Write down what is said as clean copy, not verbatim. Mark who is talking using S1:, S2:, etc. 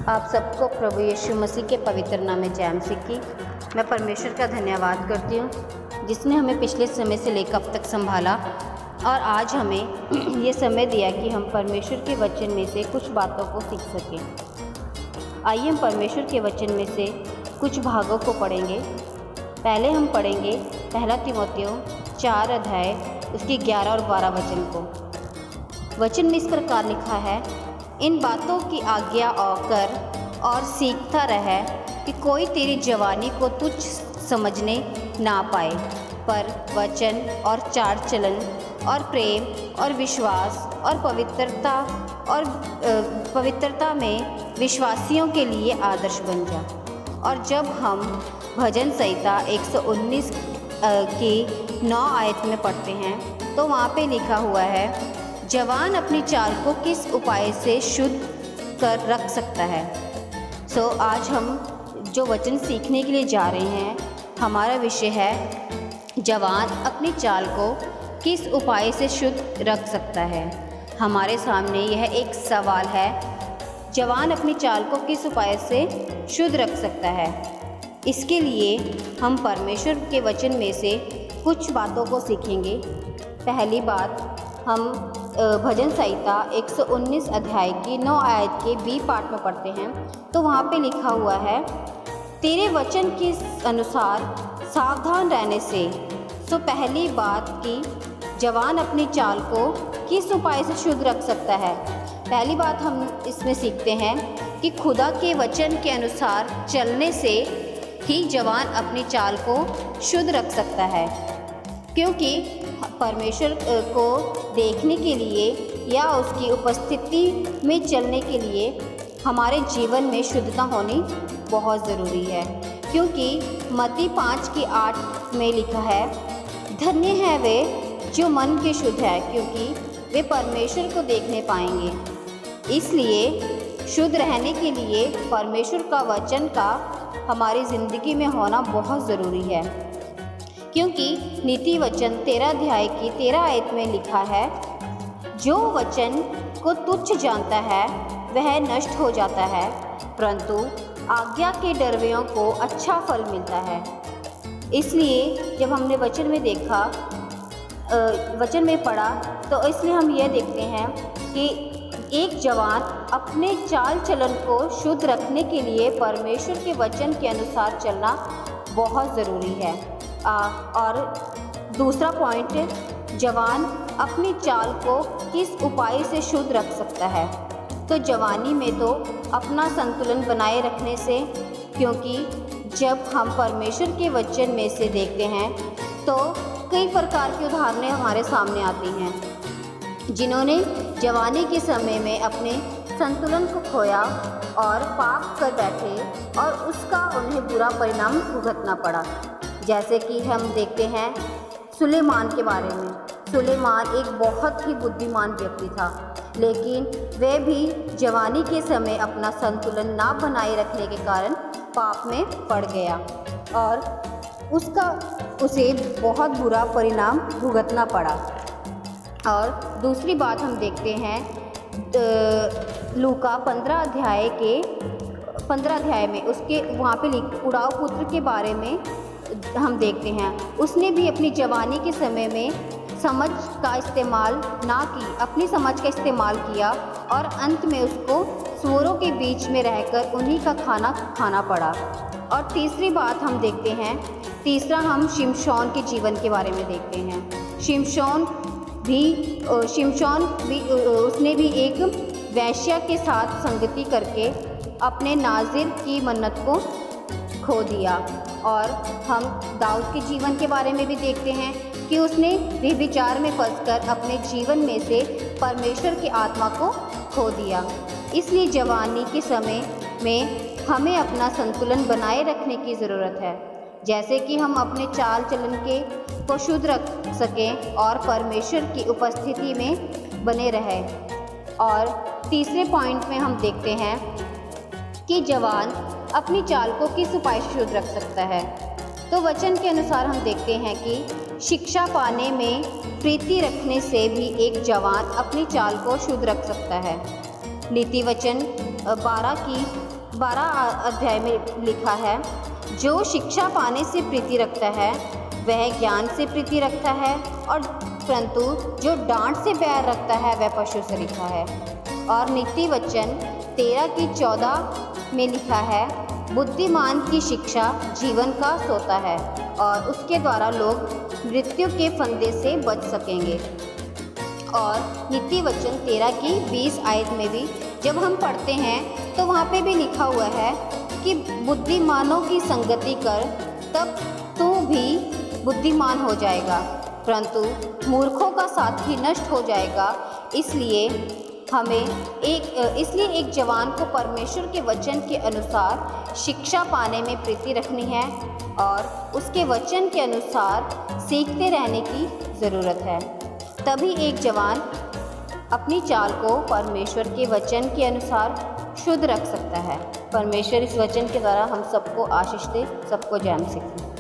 S1: आप सबको प्रभु यीशु मसीह के पवित्र नाम में जय मसीह की। मैं परमेश्वर का धन्यवाद करती हूँ जिसने हमें पिछले समय से लेकर अब तक संभाला और आज हमें ये समय दिया कि हम परमेश्वर के वचन में से कुछ बातों को सीख सकें। आइए हम परमेश्वर के वचन में से कुछ भागों को पढ़ेंगे। पहले हम पढ़ेंगे पहला तीमुथियों 4 अध्याय उसकी 11 और 12 वचन को। वचन में इस प्रकार लिखा है, इन बातों की आज्ञा कर और सीखता रह कि कोई तेरी जवानी को तुच्छ समझने ना पाए, पर वचन और चाल चलन और प्रेम और विश्वास और पवित्रता में विश्वासियों के लिए आदर्श बन जा। और जब हम भजन संहिता 119 की 9 आयत में पढ़ते हैं तो वहाँ पे लिखा हुआ है, जवान अपनी चाल को किस उपाय से शुद्ध कर रख सकता है। आज हम जो वचन सीखने के लिए जा रहे हैं, हमारा विषय है जवान अपनी चाल को किस उपाय से शुद्ध रख सकता है। हमारे सामने यह एक सवाल है, जवान अपनी चाल को किस उपाय से शुद्ध रख सकता है। इसके लिए हम परमेश्वर के वचन में से कुछ बातों को सीखेंगे। पहली बात, हम भजन संहिता 119 अध्याय की 9 आयत के बी पार्ट में पढ़ते हैं तो वहाँ पे लिखा हुआ है, तेरे वचन के अनुसार सावधान रहने से। पहली बात कि जवान अपनी चाल को किस उपाय से शुद्ध रख सकता है। पहली बात हम इसमें सीखते हैं कि खुदा के वचन के अनुसार चलने से ही जवान अपनी चाल को शुद्ध रख सकता है, क्योंकि परमेश्वर को देखने के लिए या उसकी उपस्थिति में चलने के लिए हमारे जीवन में शुद्धता होनी बहुत ज़रूरी है। क्योंकि मत्ती 5 की 8 में लिखा है, धन्य है वे जो मन के शुद्ध है, क्योंकि वे परमेश्वर को देखने पाएंगे। इसलिए शुद्ध रहने के लिए परमेश्वर का वचन का हमारी ज़िंदगी में होना बहुत ज़रूरी है। क्योंकि नीति वचन 13 अध्याय की 13 आयत में लिखा है, जो वचन को तुच्छ जानता है वह नष्ट हो जाता है, परंतु आज्ञा के डरवैयों को अच्छा फल मिलता है। इसलिए जब हमने वचन में देखा, वचन में पढ़ा, तो इसलिए हम यह देखते हैं कि एक जवान अपने चाल चलन को शुद्ध रखने के लिए परमेश्वर के वचन के अनुसार चलना बहुत ज़रूरी है। और दूसरा पॉइंट, जवान अपनी चाल को किस उपाय से शुद्ध रख सकता है। तो जवानी में तो अपना संतुलन बनाए रखने से, क्योंकि जब हम परमेश्वर के वचन में से देखते हैं तो कई प्रकार की उदाहरणें हमारे सामने आती हैं जिन्होंने जवानी के समय में अपने संतुलन को खोया और पाप कर बैठे और उसका उन्हें बुरा परिणाम भुगतना पड़ा। जैसे कि हम देखते हैं सुलेमान के बारे में। सुलेमान एक बहुत ही बुद्धिमान व्यक्ति था, लेकिन वह भी जवानी के समय अपना संतुलन ना बनाए रखने के कारण पाप में पड़ गया और उसे बहुत बुरा परिणाम भुगतना पड़ा। और दूसरी बात हम देखते हैं लूका 15 अध्याय में उसके वहाँ पे उड़ाऊ पुत्र के बारे में हम देखते हैं। उसने भी अपनी जवानी के समय में अपनी समझ का इस्तेमाल किया और अंत में उसको सूअरों के बीच में रहकर उन्हीं का खाना खाना पड़ा। और तीसरी बात हम देखते हैं, हम शिमशोन के जीवन के बारे में देखते हैं। शिमशोन भी उसने भी एक वैश्या के साथ संगति करके अपने नाज़िर की मन्नत को खो दिया। और हम दाऊद के जीवन के बारे में भी देखते हैं कि उसने व्यभिचार में फंसकर अपने जीवन में से परमेश्वर की आत्मा को खो दिया। इसलिए जवानी के समय में हमें अपना संतुलन बनाए रखने की ज़रूरत है, जैसे कि हम अपने चाल चलन को शुद्ध रख सकें और परमेश्वर की उपस्थिति में बने रहें। और तीसरे पॉइंट में हम देखते हैं कि जवान अपनी चाल को किस उपाय से शुद्ध रख सकता है। तो वचन के अनुसार हम देखते हैं कि शिक्षा पाने में प्रीति रखने से भी एक जवान अपनी चाल को शुद्ध रख सकता है। नीति वचन 12 की 12 अध्याय में लिखा है, जो शिक्षा पाने से प्रीति रखता है वह ज्ञान से प्रीति रखता है, और परंतु जो डांट से बैर रखता है वह पशु से लिखा है। और नीति वचन 13 की 14 में लिखा है, बुद्धिमान की शिक्षा जीवन का सोता है और उसके द्वारा लोग मृत्यु के फंदे से बच सकेंगे। और नीति वचन 13 की 20 आयत में भी जब हम पढ़ते हैं तो वहाँ पे भी लिखा हुआ है कि बुद्धिमानों की संगति कर, तब तू भी बुद्धिमान हो जाएगा, परंतु मूर्खों का साथी नष्ट हो जाएगा। इसलिए एक जवान को परमेश्वर के वचन के अनुसार शिक्षा पाने में प्रीति रखनी है और उसके वचन के अनुसार सीखते रहने की ज़रूरत है। तभी एक जवान अपनी चाल को परमेश्वर के वचन के अनुसार शुद्ध रख सकता है। परमेश्वर इस वचन के द्वारा हम सबको आशीष दे, सबको जय मसीह।